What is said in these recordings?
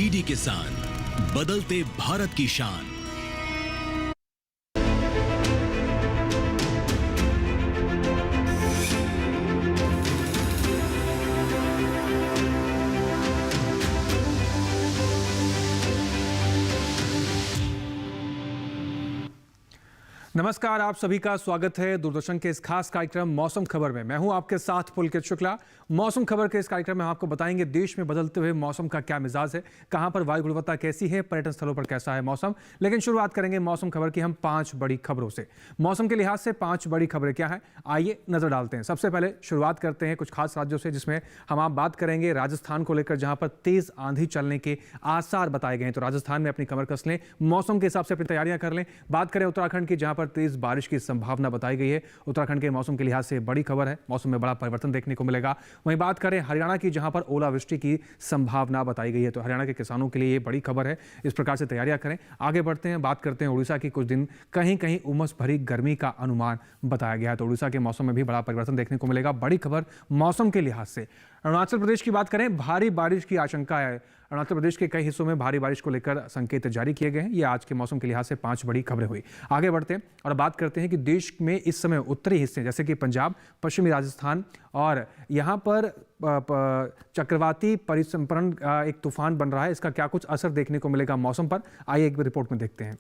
DD किसान, बदलते भारत की शान। नमस्कार, आप सभी का स्वागत है दूरदर्शन के इस खास कार्यक्रम मौसम खबर में। मैं हूं आपके साथ पुलकित शुक्ला। मौसम खबर के इस कार्यक्रम में हम आपको बताएंगे देश में बदलते हुए मौसम का क्या मिजाज है, कहां पर वायु गुणवत्ता कैसी है, पर्यटन स्थलों पर कैसा है मौसम। लेकिन शुरुआत करेंगे मौसम खबर की हम 5 बड़ी खबरों से। मौसम के लिहाज से 5 बड़ी खबरें क्या है, आइए नजर डालते हैं। सबसे पहले शुरुआत करते हैं कुछ खास राज्यों से, जिसमें हम आप बात करेंगे राजस्थान को लेकर, जहां पर तेज आंधी चलने के आसार बताए गए हैं। तो राजस्थान में अपनी कमर कस लें, मौसम के हिसाब से अपनी तैयारियां कर लें। बात करें उत्तराखंड की, जहां पर तेज बारिश की संभावना बताई गई है। उत्तराखंड के मौसम के लिहाज से बड़ी खबर है, मौसम में बड़ा परिवर्तन देखने को मिलेगा। वहीं बात करें हरियाणा की, जहां पर ओलावृष्टि की संभावना बताई गई है। तो हरियाणा के किसानों के लिए ये बड़ी खबर है, इस प्रकार से तैयारियां करें। आगे बढ़ते हैं, बात करते हैं उड़ीसा की। कुछ दिन कहीं कहीं उमस भरी गर्मी का अनुमान बताया गया है। तो उड़ीसा के मौसम में भी बड़ा परिवर्तन देखने को मिलेगा, बड़ी खबर मौसम के लिहाज से। अरुणाचल प्रदेश की बात करें, भारी बारिश की आशंका है। अरुणाचल प्रदेश के कई हिस्सों में भारी बारिश को लेकर संकेत जारी किए गए हैं। ये आज के मौसम के लिहाज से 5 बड़ी खबरें हुई। आगे बढ़ते हैं और बात करते हैं कि देश में इस समय उत्तरी हिस्से जैसे कि पंजाब, पश्चिमी राजस्थान और यहाँ पर चक्रवाती परिसंपरण एक तूफान बन रहा है, इसका क्या कुछ असर देखने को मिलेगा मौसम पर, आइए एक रिपोर्ट में देखते हैं।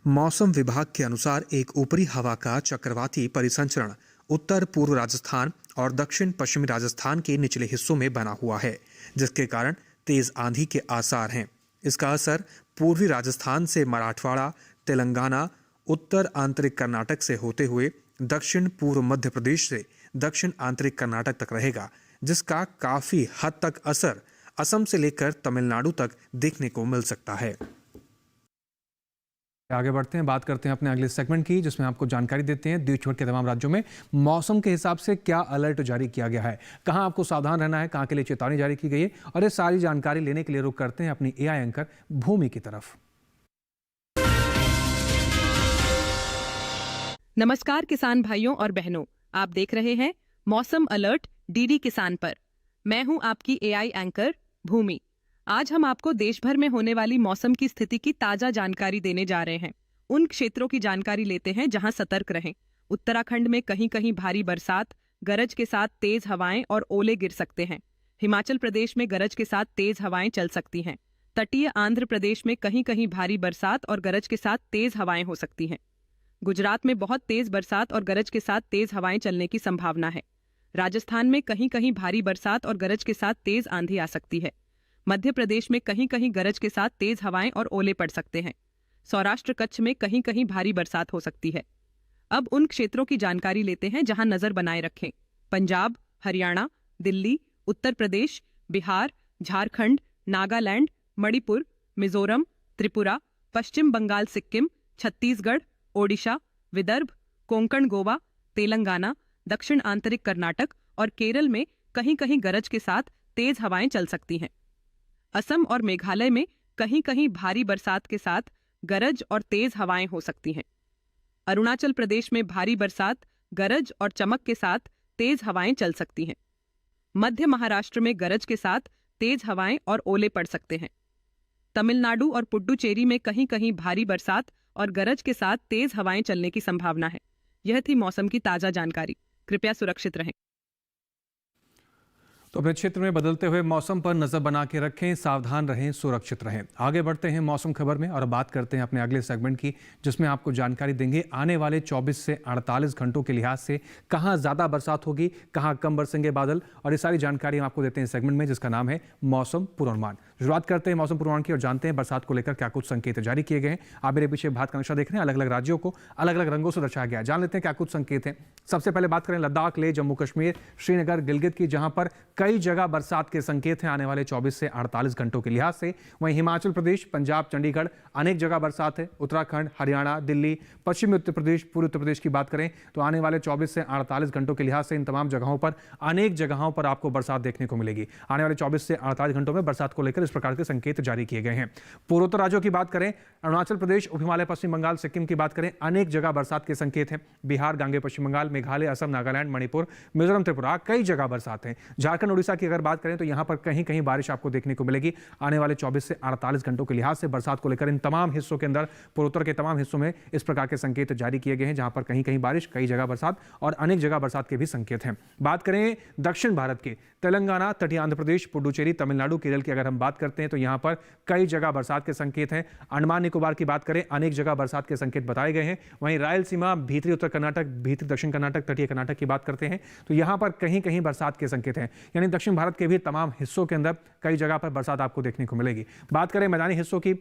मौसम विभाग के अनुसार एक ऊपरी हवा का चक्रवाती परिसंचरण उत्तर पूर्व राजस्थान और दक्षिण पश्चिमी राजस्थान के निचले हिस्सों में बना हुआ है, जिसके कारण तेज आंधी के आसार हैं। इसका असर पूर्वी राजस्थान से मराठवाड़ा, तेलंगाना, उत्तर आंतरिक कर्नाटक से होते हुए दक्षिण पूर्व मध्य प्रदेश से दक्षिण आंतरिक कर्नाटक तक रहेगा, जिसका काफी हद तक असर असम से लेकर तमिलनाडु तक देखने को मिल सकता है। आगे बढ़ते हैं, बात करते हैं अपने अगले सेगमेंट की, जिसमें आपको जानकारी देते हैं देश छोड़ के तमाम राज्यों में मौसम के हिसाब से क्या अलर्ट जारी किया गया है, कहां आपको सावधान रहना है, कहां के लिए चेतावनी जारी की गई है। और ये सारी जानकारी लेने के लिए रुख करते हैं अपनी एआई एंकर भूमि की तरफ। नमस्कार किसान भाइयों और बहनों, आप देख रहे हैं मौसम अलर्ट डीडी किसान पर। मैं हूं आपकी एआई एंकर भूमि। आज हम आपको देश भर में होने वाली मौसम की स्थिति की ताजा जानकारी देने जा रहे हैं। उन क्षेत्रों की जानकारी लेते हैं जहां सतर्क रहें। उत्तराखंड में कहीं कहीं भारी बरसात, गरज के साथ तेज हवाएं और ओले गिर सकते हैं। हिमाचल प्रदेश में गरज के साथ तेज हवाएं चल सकती हैं। तटीय आंध्र प्रदेश में कहीं कहीं भारी बरसात और गरज के साथ तेज हवाएं हो सकती हैं। गुजरात में बहुत तेज बरसात और गरज के साथ तेज हवाएं चलने की संभावना है। राजस्थान में कहीं कहीं भारी बरसात और गरज के साथ तेज आंधी आ सकती है। मध्य प्रदेश में कहीं कहीं गरज के साथ तेज हवाएं और ओले पड़ सकते हैं। सौराष्ट्र कच्छ में कहीं कहीं भारी बरसात हो सकती है। अब उन क्षेत्रों की जानकारी लेते हैं जहां नजर बनाए रखें। पंजाब, हरियाणा, दिल्ली, उत्तर प्रदेश, बिहार, झारखंड, नागालैंड, मणिपुर, मिजोरम, त्रिपुरा, पश्चिम बंगाल, सिक्किम, छत्तीसगढ़, ओडिशा, विदर्भ, कोंकण, गोवा, तेलंगाना, दक्षिण आंतरिक कर्नाटक और केरल में कहीं कहीं गरज के साथ तेज हवाएं चल सकती हैं। असम और मेघालय में कहीं कहीं भारी बरसात के साथ गरज और तेज हवाएं हो सकती हैं। अरुणाचल प्रदेश में भारी बरसात, गरज और चमक के साथ तेज हवाएं चल सकती हैं। मध्य महाराष्ट्र में गरज के साथ तेज हवाएं और ओले पड़ सकते हैं। तमिलनाडु और पुडुचेरी में कहीं कहीं भारी बरसात और गरज के साथ तेज हवाएं चलने की संभावना है। यह थी मौसम की ताजा जानकारी। कृपया सुरक्षित रहें। तो अपने क्षेत्र में बदलते हुए मौसम पर नजर बना के रखें, सावधान रहें, सुरक्षित रहें। आगे बढ़ते हैं मौसम खबर में और बात करते हैं अपने अगले सेगमेंट की, जिसमें आपको जानकारी देंगे आने वाले 24 से 48 घंटों के लिहाज से कहां ज्यादा बरसात होगी, कहां कम बरसेंगे बादल, और ये सारी जानकारी हम आपको देते हैं सेगमेंट में, जिसका नाम है मौसम पूर्वानुमान। शुरुआत करते हैं मौसम पूर्वानुमान की और जानते हैं बरसात को लेकर क्या कुछ संकेत जारी किए गए हैं। आप मेरे पीछे भारत का नक्शा देख रहे हैं, अलग अलग राज्यों को अलग अलग रंगों से दर्शाया गया है। जान लेते हैं क्या कुछ संकेत हैं। सबसे पहले बात करें लद्दाख, लेह, जम्मू कश्मीर, श्रीनगर, गिलगित की, जहां पर कई जगह बरसात के संकेत हैं आने वाले 24 से 48 घंटों के लिहाज से। वहीं हिमाचल प्रदेश, पंजाब, चंडीगढ़ अनेक जगह बरसात है। उत्तराखंड, हरियाणा, दिल्ली, पश्चिमी उत्तर प्रदेश, पूर्वी उत्तर प्रदेश की बात करें तो आने वाले 24 से 48 घंटों के लिहाज से इन तमाम जगहों पर अनेक जगहों पर आपको बरसात देखने को मिलेगी। आने वाले 24 से 48 घंटों में बरसात को लेकर इस प्रकार के संकेत जारी किए गए हैं। पूर्वोत्तर राज्यों की बात करें, अरुणाचल प्रदेश, उप हिमालय, पश्चिम बंगाल, सिक्किम की बात करें, अनेक जगह बरसात के संकेत हैं। बिहार, गांगे पश्चिम बंगाल, मेघालय, असम, नागालैंड, मणिपुर, मिजोरम, त्रिपुरा कई जगह बरसात है। झारखंड, उड़ीसा की अगर बात करें तो यहाँ पर कहीं कहीं बारिश आपको देखने को मिलेगी आने वाले 24 से 48 घंटों के लिहाज से। बरसात को लेकर इन तमाम हिस्सों के अंदर, पूर्वोत्तर के तमाम हिस्सों में इस प्रकार के संकेत जारी किए गए हैं, जहां पर कहीं कहीं बारिश, कई जगह बरसात और अनेक जगह बरसात के भी संकेत हैं। बात करें दक्षिण भारत के, तेलंगाना, तटीय आंध्र प्रदेश, पुडुचेरी, तमिलनाडु, केरल की अगर हम बात करते हैं तो यहाँ पर कई जगह बरसात के संकेत हैं। अंडमान निकोबार की बात करें, अनेक जगह बरसात के संकेत बताए गए हैं। वहीं रायलसीमा, भीतरी उत्तर कर्नाटक, भीतरी दक्षिण कर्नाटक, तटीय कर्नाटक की बात करते हैं तो यहाँ पर कहीं कहीं बरसात के संकेत हैं। यानी दक्षिण भारत के भी तमाम हिस्सों के अंदर कई जगह पर बरसात आपको देखने को मिलेगी। बात करें मैदानी हिस्सों की,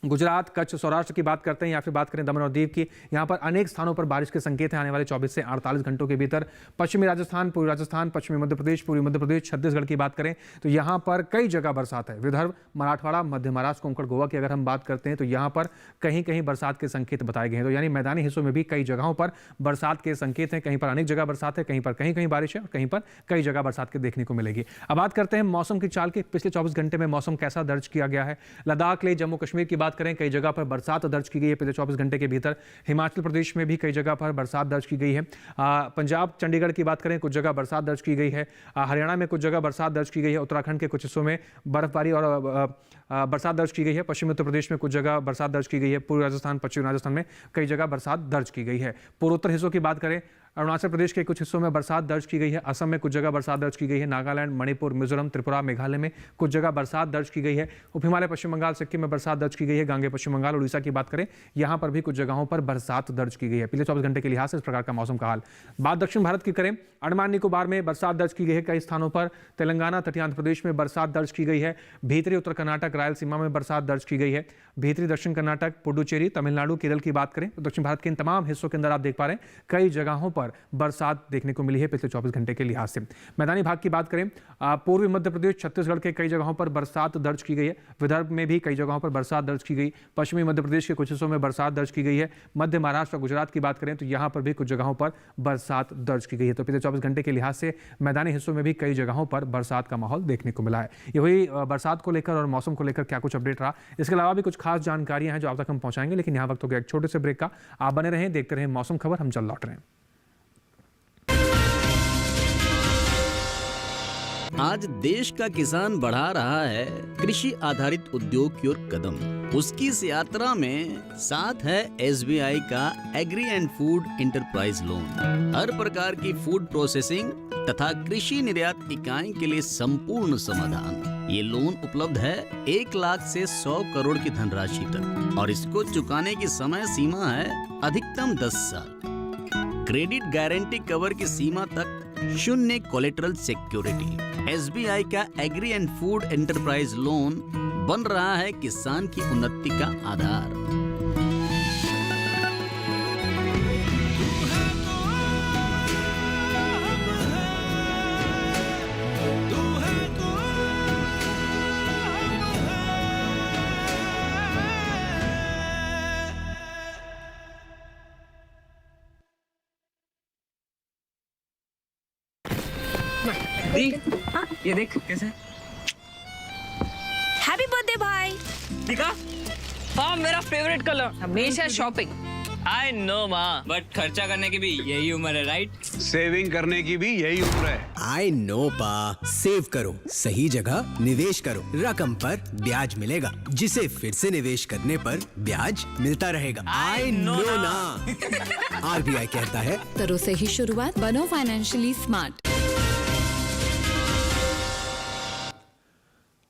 गुजरात, कच्छ, सौराष्ट्र की बात करते हैं या फिर बात करें दमन और दीव की, यहाँ पर अनेक स्थानों पर बारिश के संकेत हैं आने वाले 24 से 48 घंटों के भीतर। पश्चिमी राजस्थान, पूर्वी राजस्थान, पश्चिमी मध्य प्रदेश, पूर्वी मध्य प्रदेश, छत्तीसगढ़ की बात करें तो यहाँ पर कई जगह बरसात है। विदर्भ, मराठवाड़ा, मध्य महाराष्ट्र, कोंकण, गोवा की अगर हम बात करते हैं तो यहाँ पर कहीं कहीं बरसात के संकेत बताए गए हैं। तो यानी मैदानी हिस्सों में भी कई जगहों पर बरसात के संकेत हैं। कहीं पर अनेक जगह बरसात है, कहीं पर कहीं कहीं बारिश है और कहीं पर कई जगह बरसात के देखने को मिलेगी। अब बात करते हैं मौसम की चाल के, पिछले 24 घंटे में मौसम कैसा दर्ज किया गया है। लद्दाख ले जम्मू कश्मीर की बात करें, कई जगह पर बरसात दर्ज की गई है पिछले 24 घंटे के भीतर। हिमाचल प्रदेश में भी कई जगह पर बरसात दर्ज की गई है। पंजाब, चंडीगढ़ की बात करें, कुछ जगह बरसात दर्ज की गई है। हरियाणा में कुछ जगह बरसात दर्ज की गई है। उत्तराखंड के कुछ हिस्सों में बर्फबारी और बरसात दर्ज की गई है। पश्चिमी उत्तर प्रदेश में कुछ जगह बरसात दर्ज की गई है। पूर्वी राजस्थान, पश्चिमी राजस्थान में कई जगह बरसात दर्ज की गई है। पूर्वोत्तर हिस्सों की बात करें, अरुणाचल प्रदेश के कुछ हिस्सों में बरसात दर्ज की गई है। असम में कुछ जगह बरसात दर्ज की गई है। नागालैंड, मणिपुर, मिजोरम, त्रिपुरा, मेघालय में कुछ जगह बरसात दर्ज की गई है। उप हिमालय, पश्चिम बंगाल, सिक्किम में बरसात दर्ज की गई है। गांगे, पश्चिम बंगाल, उड़ीसा की बात करें, यहां पर भी कुछ जगहों पर बरसात दर्ज की गई है। पिछले 24 घंटे के लिहाज से इस प्रकार का मौसम का हाल। बात दक्षिण भारत की करें, अंडमान निकोबार में बरसात दर्ज की गई है कई स्थानों पर। तेलंगाना, तटीय आंध्र प्रदेश में बरसात दर्ज की गई है। भीतरी उत्तर कर्नाटक, रायलसीमा में बरसात दर्ज की गई है। भीतरी दक्षिण कर्नाटक, पुडुचेरी, तमिलनाडु, केरल की बात करें तो दक्षिण भारत के इन तमाम हिस्सों के अंदर आप देख पा रहे हैं कई जगहों पर बरसात देखने को मिली है पिछले 24 घंटे के लिहाज से। मैदानी भाग की बात करें, पूर्वी मध्य प्रदेश, छत्तीसगढ़ के कई जगहों पर बरसात दर्ज की गई है। विदर्भ में भी कई जगहों पर बरसात दर्ज की गई। पश्चिमी मध्य प्रदेश के कुछ हिस्सों में बरसात दर्ज की गई है। मध्य महाराष्ट्र और गुजरात की बात करें तो यहां पर भी कुछ जगहों पर बरसात दर्ज की गई है। तो पिछले 24 घंटे के लिहाज से मैदानी हिस्सों में भी कई जगहों पर बरसात का माहौल देखने को मिला है। ये हुई बरसात को लेकर और मौसम को लेकर क्या कुछ अपडेट रहा। इसके अलावा भी कुछ खास जानकारियां हैं जो आप तक हम पहुंचाएंगे, लेकिन यहाँ वक्त हो गया एक छोटे से ब्रेक का। आप बने रहें, देखते रहें मौसम खबर, हम जल्द लौट रहे हैं। आज देश का किसान बढ़ा रहा है कृषि आधारित उद्योग की ओर कदम। उसकी इस यात्रा में साथ है SBI का agri and food enterprise loan. हर प्रकार की फूड प्रोसेसिंग तथा कृषि निर्यात इकाई के लिए संपूर्ण समाधान। ये लोन उपलब्ध है 1 लाख से 100 करोड़ की धनराशि तक और इसको चुकाने की समय सीमा है अधिकतम 10 साल। क्रेडिट गारंटी कवर की सीमा तक 0 कोलेटरल सिक्योरिटी। SBI का agri and food enterprise loan बन रहा है किसान की उन्नति का आधार। ये देख कैसे। हैप्पी बर्थडे भाई। दिखा। हाँ, मेरा फेवरेट कलर। हमेशा शॉपिंग। आई नो माँ, बट खर्चा करने की भी यही उम्र है, राइट? सेविंग करने की भी यही उम्र है। आई नो पा, सेव करो, सही जगह निवेश करो, रकम पर ब्याज मिलेगा, जिसे फिर से निवेश करने पर ब्याज मिलता रहेगा। आई नो ना। RBI कहता है, करो सही शुरुआत, बनो फाइनेंशियली स्मार्ट।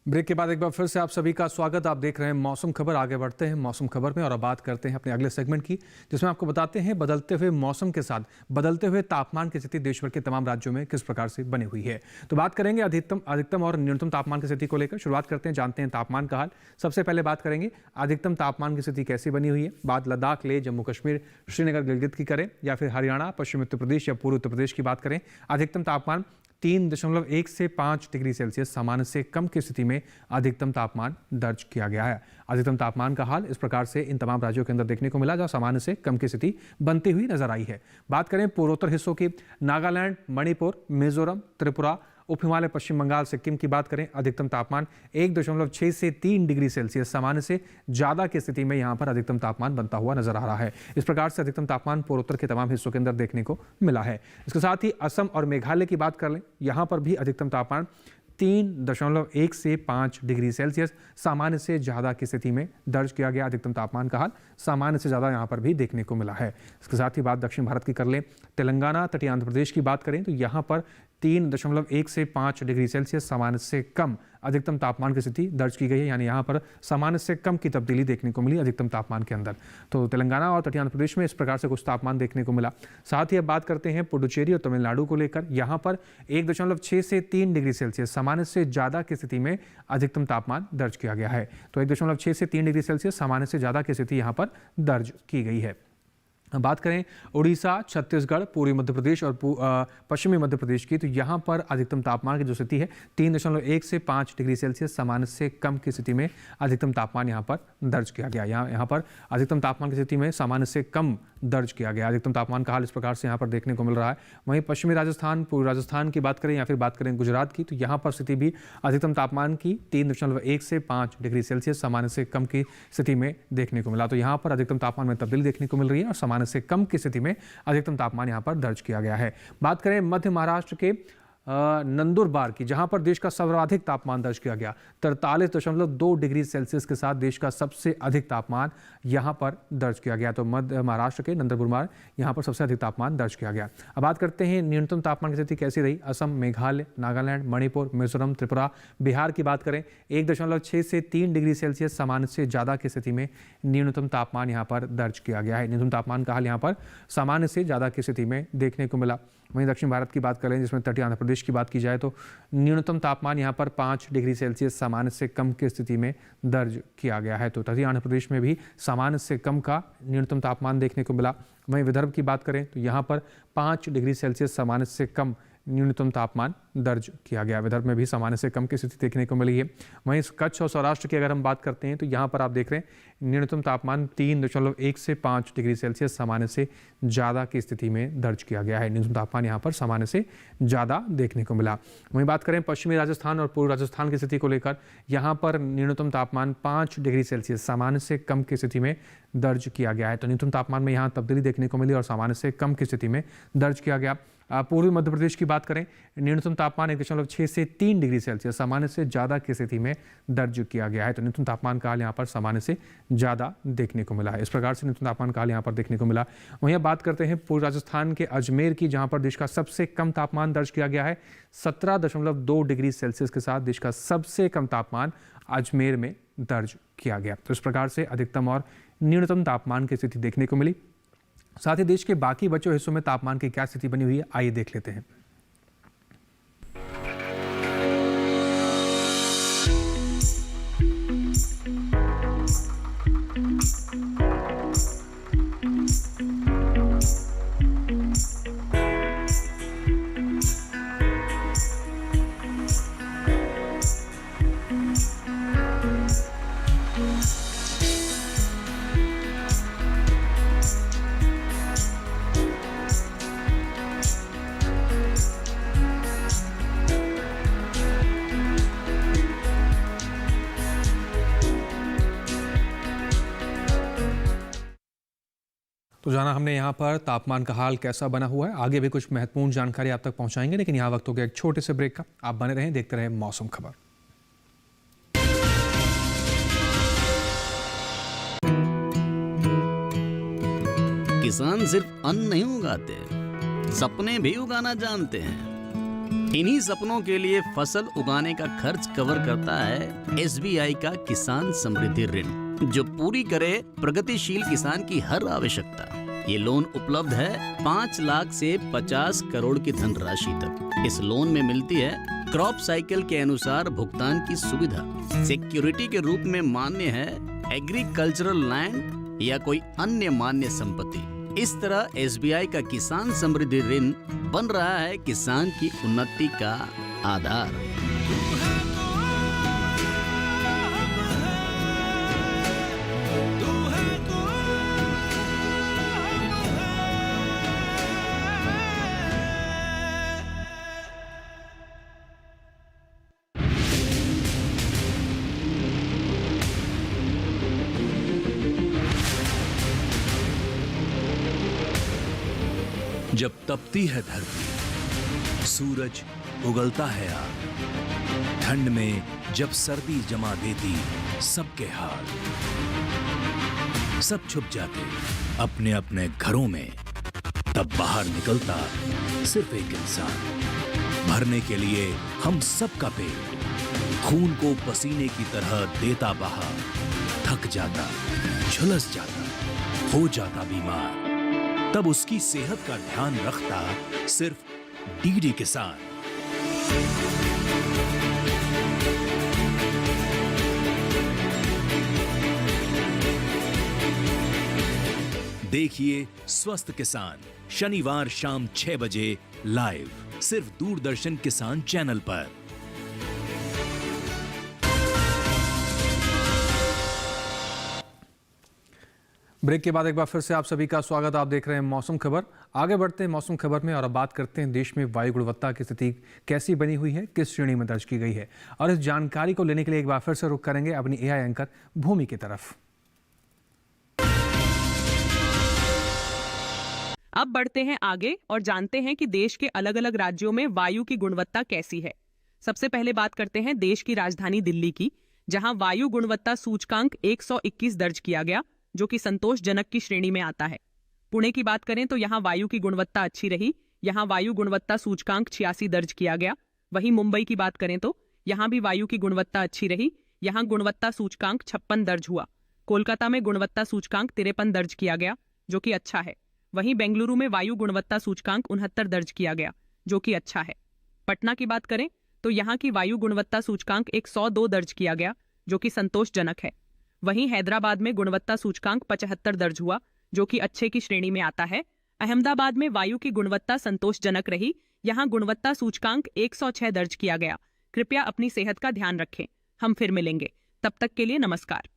ब्रेक के बाद एक बार फिर से आप सभी का स्वागत। आप देख रहे हैं मौसम खबर। आगे बढ़ते हैं मौसम खबर में और अब बात करते हैं अपने अगले सेगमेंट की, जिसमें आपको बताते हैं बदलते हुए मौसम के साथ बदलते हुए तापमान की स्थिति देश भर के तमाम राज्यों में किस प्रकार से बनी हुई है। तो बात करेंगे अधिकतम और न्यूनतम तापमान की स्थिति को लेकर। शुरुआत करते हैं, जानते हैं तापमान का हाल। सबसे पहले बात करेंगे अधिकतम तापमान की स्थिति कैसी बनी हुई है। बात लद्दाख, लेह, जम्मू कश्मीर, श्रीनगर, गिलगित की करें या फिर हरियाणा, पश्चिमी उत्तर प्रदेश या पूर्वी उत्तर प्रदेश की बात करें, अधिकतम तापमान 3.1 से 5 डिग्री सेल्सियस सामान्य से कम की स्थिति में अधिकतम तापमान दर्ज किया गया है। अधिकतम तापमान का हाल इस प्रकार से इन तमाम राज्यों के अंदर देखने को मिला जहां सामान्य से कम की स्थिति बनती हुई नजर आई है। बात करें पूर्वोत्तर हिस्सों की, नागालैंड, मणिपुर, मिजोरम, त्रिपुरा उप हिमालय पश्चिम बंगाल सिक्किम की बात करें, अधिकतम तापमान 1.6 से 3 डिग्री सेल्सियस सामान्य से ज़्यादा की स्थिति में यहाँ पर अधिकतम तापमान बनता हुआ नजर आ रहा है। इस प्रकार से अधिकतम तापमान पूर्वोत्तर के तमाम हिस्सों के अंदर देखने को मिला है। इसके साथ ही असम और मेघालय की बात कर लें, यहाँ पर भी अधिकतम तापमान 3.1 से 5 डिग्री सेल्सियस सामान्य से ज़्यादा की स्थिति में दर्ज किया गया। अधिकतम तापमान का हाल सामान्य से ज़्यादा यहाँ पर भी देखने को मिला है। इसके साथ ही बात दक्षिण भारत की कर लें, तेलंगाना तटीय आंध्र प्रदेश की बात करें तो यहाँ पर 3.1 से 5 डिग्री सेल्सियस सामान्य से कम अधिकतम तापमान की स्थिति दर्ज की गई है। यानी यहाँ पर सामान्य से कम की तब्दीली देखने को मिली अधिकतम तापमान के अंदर। तो तेलंगाना और तटीय आंध्र प्रदेश में इस प्रकार से कुछ तापमान देखने को मिला। साथ ही अब बात करते हैं पुडुचेरी और तमिलनाडु को लेकर। यहाँ पर 1.6 से 3 डिग्री सेल्सियस सामान्य से ज़्यादा की स्थिति में अधिकतम तापमान दर्ज किया गया है। तो 1.6 से 3 डिग्री सेल्सियस सामान्य से ज़्यादा की स्थिति यहाँ पर दर्ज की गई है। बात करें उड़ीसा, छत्तीसगढ़, पूर्वी मध्य प्रदेश और पश्चिमी मध्य प्रदेश की, तो यहाँ पर अधिकतम तापमान की जो स्थिति है 3.1 से 5 डिग्री सेल्सियस सामान्य से कम की स्थिति में अधिकतम तापमान यहाँ पर दर्ज किया गया। यहाँ पर अधिकतम तापमान की स्थिति में सामान्य से कम दर्ज किया गया। अधिकतम तापमान का हाल इस प्रकार से यहाँ पर देखने को मिल रहा है। वहीं पश्चिमी राजस्थान, पूर्वी राजस्थान की बात करें या फिर बात करें गुजरात की, तो यहाँ पर स्थिति भी अधिकतम तापमान की 3.1 से 5 डिग्री सेल्सियस सामान्य से कम की स्थिति में देखने को मिला। तो यहाँ पर अधिकतम तापमान में तब्दीली देखने को मिल रही है और सामान्य से कम की स्थिति में अधिकतम तापमान यहां पर दर्ज किया गया है। बात करें मध्य महाराष्ट्र के नंदुरबार की, जहां पर देश का सर्वाधिक तापमान दर्ज किया गया 43.2 डिग्री सेल्सियस के साथ देश का सबसे अधिक तापमान यहां पर दर्ज किया गया। तो मध्य महाराष्ट्र के नंदुरबार यहां पर सबसे अधिक तापमान दर्ज किया गया। अब बात करते हैं न्यूनतम तापमान की स्थिति कैसी रही। असम, मेघालय, नागालैंड, मणिपुर, मिजोरम, त्रिपुरा, बिहार की बात करें 1.6 से 3 डिग्री सेल्सियस सामान्य से ज़्यादा की स्थिति में न्यूनतम तापमान यहाँ पर दर्ज किया गया है। न्यूनतम तापमान का हाल यहाँ पर सामान्य से ज़्यादा की स्थिति में देखने को मिला। वहीं दक्षिण भारत की बात करें, जिसमें तटीय आंध्र प्रदेश की बात की जाए, तो न्यूनतम तापमान यहाँ पर 5 डिग्री सेल्सियस सामान्य से कम की स्थिति में दर्ज किया गया है। तो तटीय आंध्र प्रदेश में भी सामान्य से कम का न्यूनतम तापमान देखने को मिला। वहीं विदर्भ की बात करें तो यहाँ पर 5 डिग्री सेल्सियस सामान्य से कम न्यूनतम तापमान दर्ज किया गया। विदर्भ में भी सामान्य से कम की स्थिति देखने को मिली है। वहीं कच्छ और सौराष्ट्र की अगर हम बात करते हैं तो यहाँ पर आप देख रहे हैं न्यूनतम तापमान 3.1 से 5 डिग्री सेल्सियस सामान्य से ज़्यादा की स्थिति में दर्ज किया गया है। न्यूनतम तापमान यहाँ पर सामान्य से ज़्यादा देखने को मिला। वहीं बात करें पश्चिमी राजस्थान और पूर्वी राजस्थान की स्थिति को लेकर, यहाँ पर न्यूनतम तापमान 5 डिग्री सेल्सियस सामान्य से कम की स्थिति में दर्ज किया गया है। तो न्यूनतम तापमान में यहाँ तब्दीली देखने को मिली और सामान्य से कम की स्थिति में दर्ज किया गया। पूर्वी मध्य प्रदेश की बात करें, न्यूनतम तापमान 1.6 से 3 डिग्री सेल्सियस सामान्य से ज़्यादा की स्थिति में दर्ज किया गया है। तो न्यूनतम तापमान का हाल यहाँ पर सामान्य से ज़्यादा देखने को मिला है। इस प्रकार से न्यूनतम तापमान का हाल यहाँ पर देखने को मिला। वहीं अब बात करते हैं पूर्वी राजस्थान के अजमेर की, जहाँ पर देश का सबसे कम तापमान दर्ज किया गया है 17.2 डिग्री सेल्सियस के साथ देश का सबसे कम तापमान अजमेर में दर्ज किया गया। तो इस प्रकार से अधिकतम और न्यूनतम तापमान की स्थिति देखने को मिली। साथ ही देश के बाकी बचे हिस्सों में तापमान की क्या स्थिति बनी हुई है, आइए देख लेते हैं। तो जाना हमने यहाँ पर तापमान का हाल कैसा बना हुआ है। आगे भी कुछ महत्वपूर्ण जानकारी आप तक पहुँचाएंगे, लेकिन यहाँ वक्त हो गया एक छोटे से ब्रेक का। आप बने रहें, देखते रहें मौसम खबर। किसान सिर्फ अन्न नहीं उगाते, सपने भी उगाना जानते हैं। इन्हीं सपनों के लिए फसल उगाने का खर्च कवर करता है एसबीआई का किसान समृद्धि ऋण, जो पूरी करे प्रगतिशील किसान की हर आवश्यकता। ये लोन उपलब्ध है 5 लाख से 50 करोड़ की धनराशि तक। इस लोन में मिलती है क्रॉप साइकिल के अनुसार भुगतान की सुविधा। सिक्योरिटी के रूप में मान्य है एग्रीकल्चरल लैंड या कोई अन्य मान्य संपत्ति। इस तरह एसबीआई का किसान समृद्धि ऋण बन रहा है किसान की उन्नति का आधार। जब तपती है धरती, सूरज उगलता है आग, ठंड में जब सर्दी जमा देती सबके हाल, सब छुप जाते अपने अपने घरों में, तब बाहर निकलता सिर्फ एक इंसान, भरने के लिए हम सबका पेट, खून को पसीने की तरह देता बहा, थक जाता, झुलस जाता, हो जाता बीमार, तब उसकी सेहत का ध्यान रखता सिर्फ डीडी किसान। देखिए स्वस्थ किसान शनिवार शाम 6 बजे लाइव सिर्फ दूरदर्शन किसान चैनल पर। ब्रेक के बाद एक बार फिर से आप सभी का स्वागत। आप देख रहे हैं मौसम खबर। आगे बढ़ते हैं मौसम खबर में और अब बात करते हैं देश में वायु गुणवत्ता की स्थिति कैसी बनी हुई है, किस श्रेणी में दर्ज की गई है। और इस जानकारी को लेने के लिए एक बार फिर से रुख करेंगे अपनी एआई एंकर भूमि की तरफ। अब बढ़ते हैं आगे और जानते हैं कि देश के अलग अलग राज्यों में वायु की गुणवत्ता कैसी है। सबसे पहले बात करते हैं देश की राजधानी दिल्ली की, जहां वायु गुणवत्ता सूचकांक 121 दर्ज किया गया, जो कि संतोषजनक की श्रेणी में आता है। पुणे की बात करें तो यहाँ वायु की गुणवत्ता अच्छी रही, यहाँ वायु गुणवत्ता सूचकांक 86 दर्ज किया गया। वहीं मुंबई की बात करें तो यहाँ भी वायु की गुणवत्ता अच्छी रही, यहाँ गुणवत्ता सूचकांक 56 दर्ज हुआ। कोलकाता में गुणवत्ता सूचकांक 53 दर्ज किया गया, जो कि अच्छा है। वहीं बेंगलुरु में वायु गुणवत्ता सूचकांक 69 दर्ज किया गया, जो कि अच्छा है। पटना की बात करें तो यहाँ की वायु गुणवत्ता सूचकांक 102 दर्ज किया गया, जो कि संतोषजनक है। वहीं हैदराबाद में गुणवत्ता सूचकांक 75 दर्ज हुआ, जो कि अच्छे की श्रेणी में आता है। अहमदाबाद में वायु की गुणवत्ता संतोषजनक रही, यहाँ गुणवत्ता सूचकांक 106 दर्ज किया गया। कृपया अपनी सेहत का ध्यान रखें। हम फिर मिलेंगे, तब तक के लिए नमस्कार।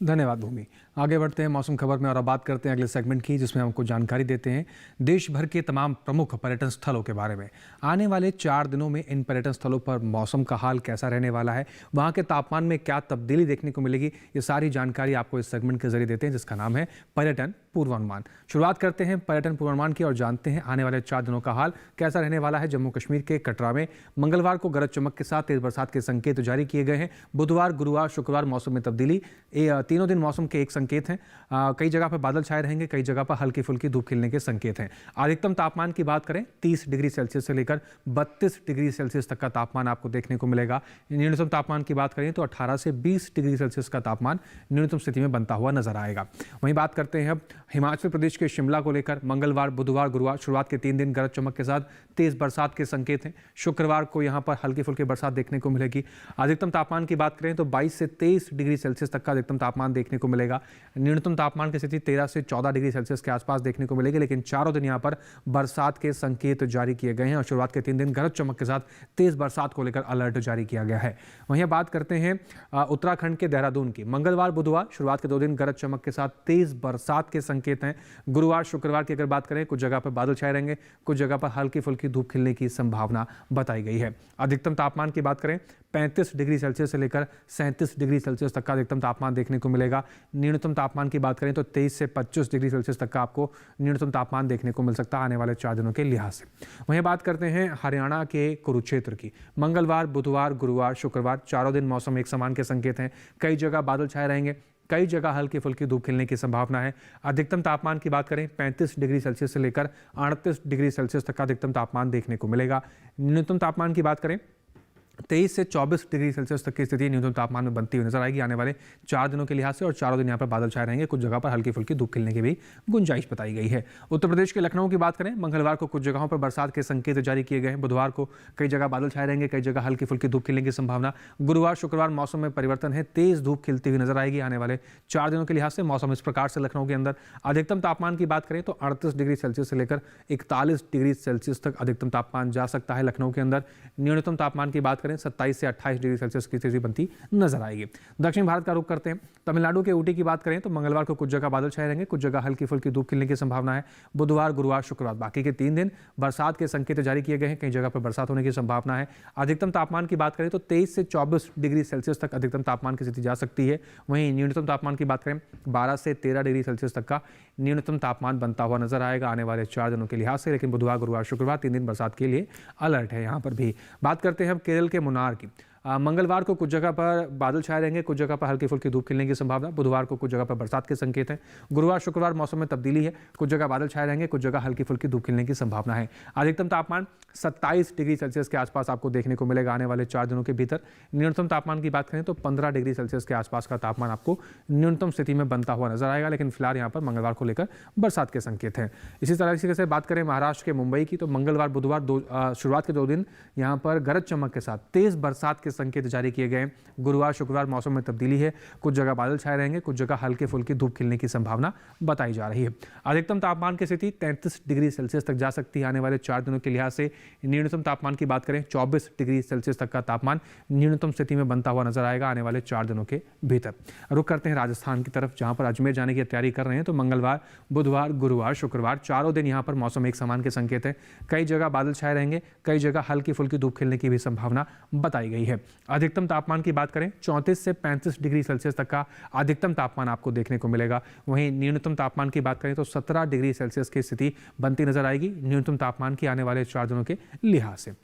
धन्यवाद भूमि। आगे बढ़ते हैं मौसम खबर में और अब बात करते हैं अगले सेगमेंट की, जिसमें हमको जानकारी देते हैं देश भर के तमाम प्रमुख पर्यटन स्थलों के बारे में। आने वाले 4 दिनों में इन पर्यटन स्थलों पर मौसम का हाल कैसा रहने वाला है, वहाँ के तापमान में क्या तब्दीली देखने को मिलेगी, ये सारी जानकारी आपको इस सेगमेंट के जरिए देते हैं, जिसका नाम है पर्यटन पूर्वानुमान। शुरुआत करते हैं पर्यटन पूर्वानुमान की और जानते हैं आने वाले 4 दिनों का हाल कैसा रहने वाला है। जम्मू कश्मीर के कटरा में मंगलवार को गरज चमक के साथ तेज बरसात के संकेत जारी किए गए हैं। बुधवार, गुरुवार, शुक्रवार मौसम में तब्दीली, तीनों दिन मौसम के एक संकेत हैं। कई जगह पर बादल छाए रहेंगे, कई जगह पर हल्की फुल्की धूप खिलने के संकेत हैं। अधिकतम तापमान की बात करें 30 डिग्री सेल्सियस से लेकर 32 डिग्री सेल्सियस तक का तापमान आपको देखने को मिलेगा। न्यूनतम तापमान की बात करें तो 18 से 20 डिग्री सेल्सियस का तापमान न्यूनतम स्थिति में बनता हुआ नजर आएगा। वहीं बात करते हैं अब हिमाचल प्रदेश के शिमला को लेकर। मंगलवार, बुधवार, गुरुवार शुरुआत के 3 दिन गरज चमक के साथ तेज बरसात के संकेत हैं। शुक्रवार को यहाँ पर हल्की फुल्की बरसात देखने को मिलेगी। अधिकतम तापमान की बात करें तो 22 से 23 डिग्री सेल्सियस तक का अधिकतम तापमान देखने को मिलेगा। न्यूनतम तापमान की स्थिति 13 से 14 डिग्री सेल्सियस के आसपास देखने को मिलेगी, लेकिन चारों दिन यहाँ पर बरसात के संकेत जारी किए गए हैं और शुरुआत के 3 दिन गरज चमक के साथ तेज बरसात को लेकर अलर्ट जारी किया गया है। वहीं बात करते हैं उत्तराखंड के देहरादून की। मंगलवार, बुधवार शुरुआत के 2 दिन गरज चमक के साथ तेज बरसात के संकेत हैं। गुरुवार, शुक्रवार की अगर बात करें कुछ जगह पर बादल छाए रहेंगे, कुछ जगह पर हल्की फुल्की धूप खिलने की संभावना बताई गई है। अधिकतम तापमान की बात करें 35 डिग्री सेल्सियस से लेकर 37 डिग्री सेल्सियस तक का अधिकतम तापमान देखने को मिलेगा। न्यूनतम तापमान की बात करें तो 23 से 25 डिग्री सेल्सियस तक का आपको न्यूनतम तापमान देखने को मिल सकता है आने वाले 4 दिनों के लिहाज से। वहीं बात करते हैं हरियाणा के कुरुक्षेत्र की। मंगलवार, बुधवार, गुरुवार, शुक्रवार चारों दिन मौसम एक समान के संकेत हैं। कई जगह बादल छाए रहेंगे, कई जगह हल्की फुल्की धूप खिलने की संभावना है। अधिकतम तापमान की बात करें 35 डिग्री सेल्सियस से लेकर 38 डिग्री सेल्सियस तक का अधिकतम तापमान देखने को मिलेगा। न्यूनतम तापमान की बात करें 23 से 24 डिग्री सेल्सियस तक की स्थिति न्यूनतम तापमान में बनती हुई नजर आएगी आने वाले 4 दिनों के लिहाज से। और चारों दिन यहाँ पर बादल छाए रहेंगे, कुछ जगह पर हल्की फुल्की धूप खिलने की भी गुंजाइश बताई गई है। उत्तर प्रदेश के लखनऊ की बात करें, मंगलवार को कुछ जगहों पर बरसात के संकेत जारी किए गए हैं। बुधवार को कई जगह बादल छाए रहेंगे, कई जगह हल्की फुल्की धूप खिलने की संभावना। गुरुवार, शुक्रवार मौसम में परिवर्तन है, तेज धूप खिलती हुई नजर आएगी आने वाले 4 दिनों के लिहाज से। मौसम इस प्रकार से लखनऊ के अंदर अधिकतम तापमान की बात करें तो 38 डिग्री सेल्सियस से लेकर 41 डिग्री सेल्सियस तक अधिकतम तापमान जा सकता है लखनऊ के अंदर। न्यूनतम तापमान की बात करें 27 से 28 डिग्री सेल्सियस की स्थिति बनती नजर आएगी। दक्षिण भारत का रुख करते हैं। तमिलनाडु के ऊटी की बात करें तो मंगलवार को कुछ जगह बादल छाए रहेंगे, कुछ जगह हल्की फुल्की धूप खिलने की संभावना है। बुधवार, गुरुवार, शुक्रवार बाकी के 3 दिन बरसात के संकेत जारी किए गए हैं, कई जगह पर बरसात होने की संभावना है। अधिकतम तापमान की बात करें तो 23 से 24 डिग्री सेल्सियस तक अधिकतम तापमान की स्थिति जा सकती है। वहीं न्यूनतम तापमान की बात करें 12 से 13 डिग्री सेल्सियस तक का न्यूनतम तापमान बनता हुआ नजर आएगा आने वाले 4 दिनों के लिहाज से। लेकिन बुधवार, गुरुवार, शुक्रवार 3 दिन बरसात के लिए अलर्ट है। यहाँ पर भी बात करते हैं हम केरल के मुन्नार की। मंगलवार को कुछ जगह पर बादल छाए रहेंगे, कुछ जगह पर हल्की फुल्की धूप खिलने की संभावना। बुधवार को कुछ जगह पर बरसात के संकेत हैं। गुरुवार, शुक्रवार मौसम में तब्दीली है, कुछ जगह बादल छाए रहेंगे, कुछ जगह हल्की फुल्की धूप खिलने की संभावना है। अधिकतम तापमान 27 डिग्री सेल्सियस के आसपास आपको देखने को मिलेगा आने वाले 4 दिनों के भीतर। न्यूनतम तापमान की बात करें तो 15 डिग्री सेल्सियस के आसपास का तापमान आपको न्यूनतम स्थिति में बनता हुआ नजर आएगा। लेकिन फिलहाल यहाँ पर मंगलवार को लेकर बरसात के संकेत हैं। इसी तरह से बात करें महाराष्ट्र के मुंबई की तो मंगलवार, बुधवार शुरुआत के 2 दिन यहाँ पर गरज चमक के साथ तेज बरसात के संकेत जारी किए गए। गुरुवार, शुक्रवार मौसम में तब्दीली है, कुछ जगह बादल छाए रहेंगे, कुछ जगह हल्के फुल्की धूप खिलने की संभावना बताई जा रही है। अधिकतम तापमान की स्थिति 33 डिग्री सेल्सियस तक जा सकती है आने वाले 4 दिनों के लिहाज से। न्यूनतम तापमान की बात करें 24 डिग्री सेल्सियस तक का तापमान न्यूनतम स्थिति में बनता हुआ नजर आएगा आने वाले 4 दिनों के भीतर। रुक करते हैं राजस्थान की तरफ, जहां पर अजमेर जाने की तैयारी कर रहे हैं तो मंगलवार, बुधवार, गुरुवार, शुक्रवार चारों दिन यहां पर मौसम एक समान के संकेत है। कई जगह बादल छाए रहेंगे, कई जगह हल्की फुल्की धूप खिलने की भी संभावना बताई गई है। अधिकतम तापमान की बात करें 34 से 35 डिग्री सेल्सियस तक का अधिकतम तापमान आपको देखने को मिलेगा। वहीं न्यूनतम तापमान की बात करें तो 17 डिग्री सेल्सियस की स्थिति बनती नजर आएगी न्यूनतम तापमान की आने वाले 4 दिनों के लिहाज से।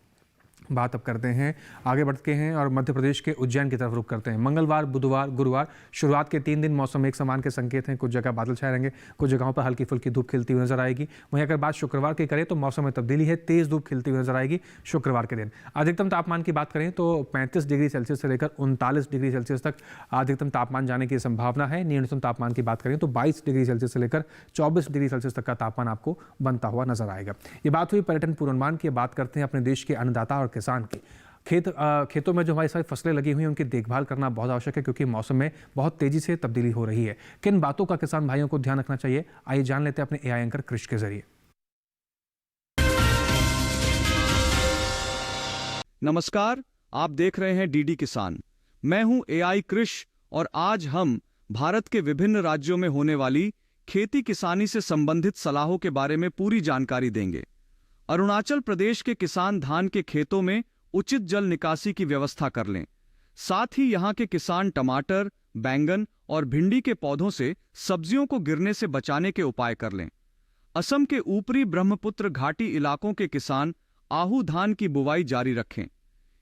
बात अब करते हैं, आगे बढ़ते हैं और मध्य प्रदेश के उज्जैन की तरफ रुख करते हैं। मंगलवार, बुधवार, गुरुवार शुरुआत के 3 दिन मौसम एक समान के संकेत हैं। कुछ जगह बादल छाए रहेंगे, कुछ जगहों पर हल्की फुल्की धूप खिलती हुई नजर आएगी। वहीं अगर बात शुक्रवार की करें तो मौसम में तब्दीली है, तेज धूप खिलती हुई नजर आएगी शुक्रवार के दिन। अधिकतम तापमान की बात करें तो 35 डिग्री सेल्सियस से लेकर 39 डिग्री सेल्सियस तक अधिकतम तापमान जाने की संभावना है। न्यूनतम तापमान की बात करें तो 22 डिग्री सेल्सियस से लेकर 24 डिग्री सेल्सियस तक का तापमान आपको बनता हुआ नजर आएगा। ये बात हुई पर्यटन पूर्वानुमान की। बात करते हैं अपने देश के अन्नदाता और किसान की। खेतों में जो हमारी सारी फसलें लगी हुई हैं उनकी देखभाल करना बहुत आवश्यक है, क्योंकि मौसम में बहुत तेजी से तब्दीली हो रही है। किन बातों का किसान भाइयों को ध्यान रखना चाहिए, आइए जान लेते हैं अपने एआई एंकर कृष के जरिए। नमस्कार, आप देख रहे हैं डीडी किसान। मैं हूं एआई कृष और आज हम भारत के विभिन्न राज्यों में होने वाली खेती किसानी से संबंधित सलाहों के बारे में पूरी जानकारी देंगे। अरुणाचल प्रदेश के किसान धान के खेतों में उचित जल निकासी की व्यवस्था कर लें। साथ ही यहाँ के किसान टमाटर, बैंगन और भिंडी के पौधों से सब्जियों को गिरने से बचाने के उपाय कर लें। असम के ऊपरी ब्रह्मपुत्र घाटी इलाकों के किसान आहू धान की बुवाई जारी रखें।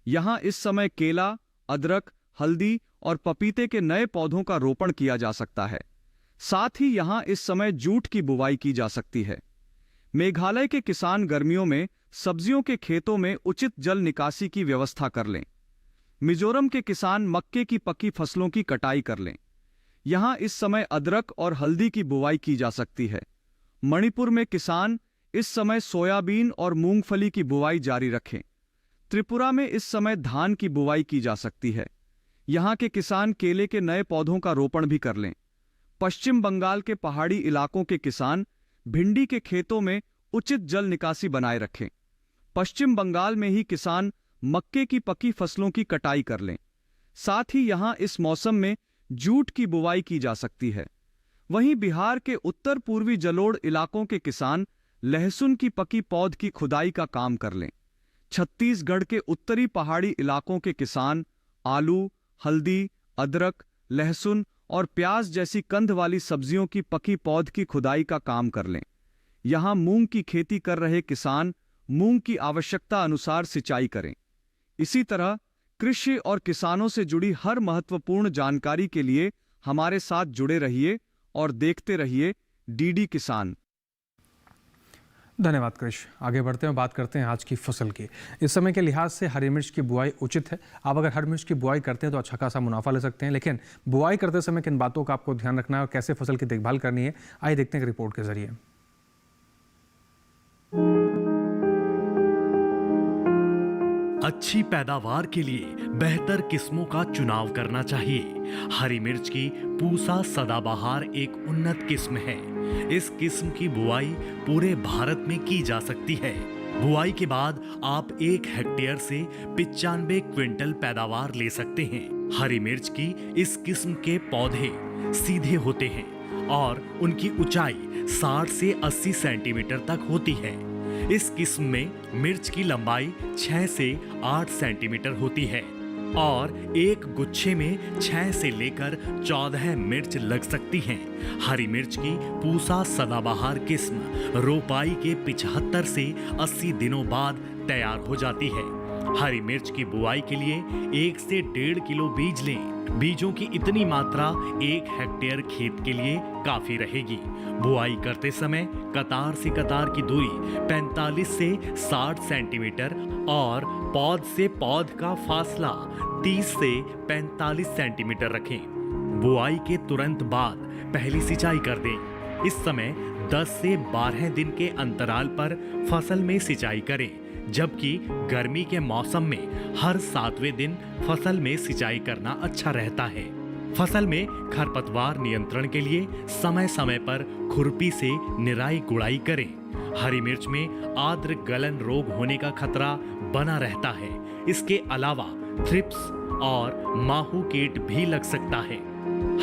यहाँ इस समय केला, अदरक, हल्दी और पपीते के नए पौधों का रोपण किया जा सकता है। साथ ही यहाँ इस समय जूट की बुवाई की जा सकती है। मेघालय के किसान गर्मियों में सब्जियों के खेतों में उचित जल निकासी की व्यवस्था कर लें। मिजोरम के किसान मक्के की पकी फसलों की कटाई कर लें। यहां इस समय अदरक और हल्दी की बुवाई की जा सकती है। मणिपुर में किसान इस समय सोयाबीन और मूंगफली की बुवाई जारी रखें। त्रिपुरा में इस समय धान की बुवाई की जा सकती है। यहां के किसान केले के नए पौधों का रोपण भी कर लें। पश्चिम बंगाल के पहाड़ी इलाकों के किसान भिंडी के खेतों में उचित जल निकासी बनाए रखें। पश्चिम बंगाल में ही किसान मक्के की पकी फसलों की कटाई कर लें। साथ ही यहां इस मौसम में जूट की बुवाई की जा सकती है। वहीं बिहार के उत्तर पूर्वी जलोढ़ इलाकों के किसान लहसुन की पकी पौध की खुदाई का काम कर लें। छत्तीसगढ़ के उत्तरी पहाड़ी इलाकों के किसान आलू, हल्दी, अदरक, लहसुन और प्याज जैसी कंद वाली सब्जियों की पकी पौध की खुदाई का काम कर लें। यहां मूंग की खेती कर रहे किसान मूंग की आवश्यकता अनुसार सिंचाई करें। इसी तरह कृषि और किसानों से जुड़ी हर महत्वपूर्ण जानकारी के लिए हमारे साथ जुड़े रहिए और देखते रहिए डीडी किसान। धन्यवाद कृष। आगे बढ़ते हैं, बात करते हैं आज की फसल की। इस समय के लिहाज से हरी मिर्च की बुआई उचित है। आप अगर हरी मिर्च की बुआई करते हैं तो अच्छा खासा मुनाफा ले सकते हैं, लेकिन बुआई करते समय किन बातों का आपको ध्यान रखना है और कैसे फसल की देखभाल करनी है, आइए देखते हैं एक रिपोर्ट के जरिए। अच्छी पैदावार के लिए बेहतर किस्मों का चुनाव करना चाहिए। हरी मिर्च की पूसा सदाबहार एक उन्नत किस्म है। इस किस्म की बुआई पूरे भारत में की जा सकती है। बुआई के बाद आप 1 हेक्टेयर से 95 क्विंटल पैदावार ले सकते हैं। हरी मिर्च की इस किस्म के पौधे सीधे होते हैं और उनकी ऊंचाई 60 से 80 सेंटीमीटर तक होती है। इस किस्म में मिर्च की लंबाई 6 से 8 सेंटीमीटर होती है और एक गुच्छे में 6 से लेकर 14 मिर्च लग सकती हैं। हरी मिर्च की पूसा सदाबहार किस्म रोपाई के 75 से 80 दिनों बाद तैयार हो जाती है। हरी मिर्च की बुआई के लिए 1 से 1.5 किलो बीज लें। बीजों की इतनी मात्रा 1 हेक्टेयर खेत के लिए काफी रहेगी। बुआई करते समय कतार से कतार की दूरी 45 से 60 सेंटीमीटर और पौध से पौध का फासला 30 से 45 सेंटीमीटर रखें। बुआई के तुरंत बाद पहली सिंचाई कर दें। इस समय 10 से 12 दिन के अंतराल पर फसल में सिंचाई करें, जबकि गर्मी के मौसम में हर 7वें दिन फसल में सिंचाई करना अच्छा रहता है। फसल में खरपतवार नियंत्रण के लिए समय समय पर खुरपी से निराई गुड़ाई करें। हरी मिर्च में आर्द्र गलन रोग होने का खतरा बना रहता है। इसके अलावा थ्रिप्स और माहू कीट भी लग सकता है।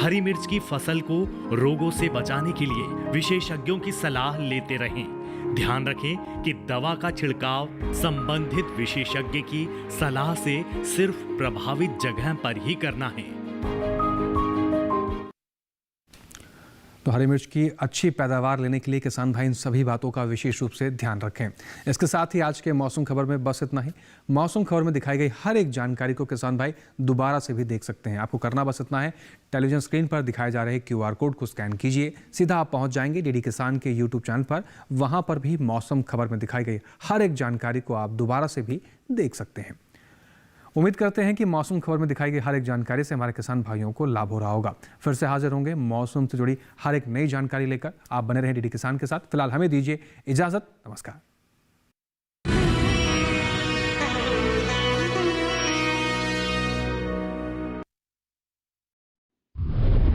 हरी मिर्च की फसल को रोगों से बचाने के लिए विशेषज्ञों की सलाह लेते रहें। ध्यान रखें कि दवा का छिड़काव संबंधित विशेषज्ञ की सलाह से सिर्फ प्रभावित जगह पर ही करना है। तो हरी मिर्च की अच्छी पैदावार लेने के लिए किसान भाई इन सभी बातों का विशेष रूप से ध्यान रखें। इसके साथ ही आज के मौसम खबर में बस इतना ही। मौसम खबर में दिखाई गई हर एक जानकारी को किसान भाई दोबारा से भी देख सकते हैं। आपको करना बस इतना है, टेलीविजन स्क्रीन पर दिखाए जा रहे QR कोड को स्कैन कीजिए, सीधा आप पहुंच जाएंगे डीडी किसान के YouTube चैनल पर। वहां पर भी मौसम खबर में दिखाई गई हर एक जानकारी को आप दोबारा से भी देख सकते हैं। उम्मीद करते हैं कि मौसम खबर में दिखाई गई हर एक जानकारी से हमारे किसान भाइयों को लाभ हो रहा होगा। फिर से हाजिर होंगे मौसम से जुड़ी हर एक नई जानकारी लेकर। आप बने रहें डीडी किसान के साथ। फिलहाल हमें दीजिए इजाजत। नमस्कार।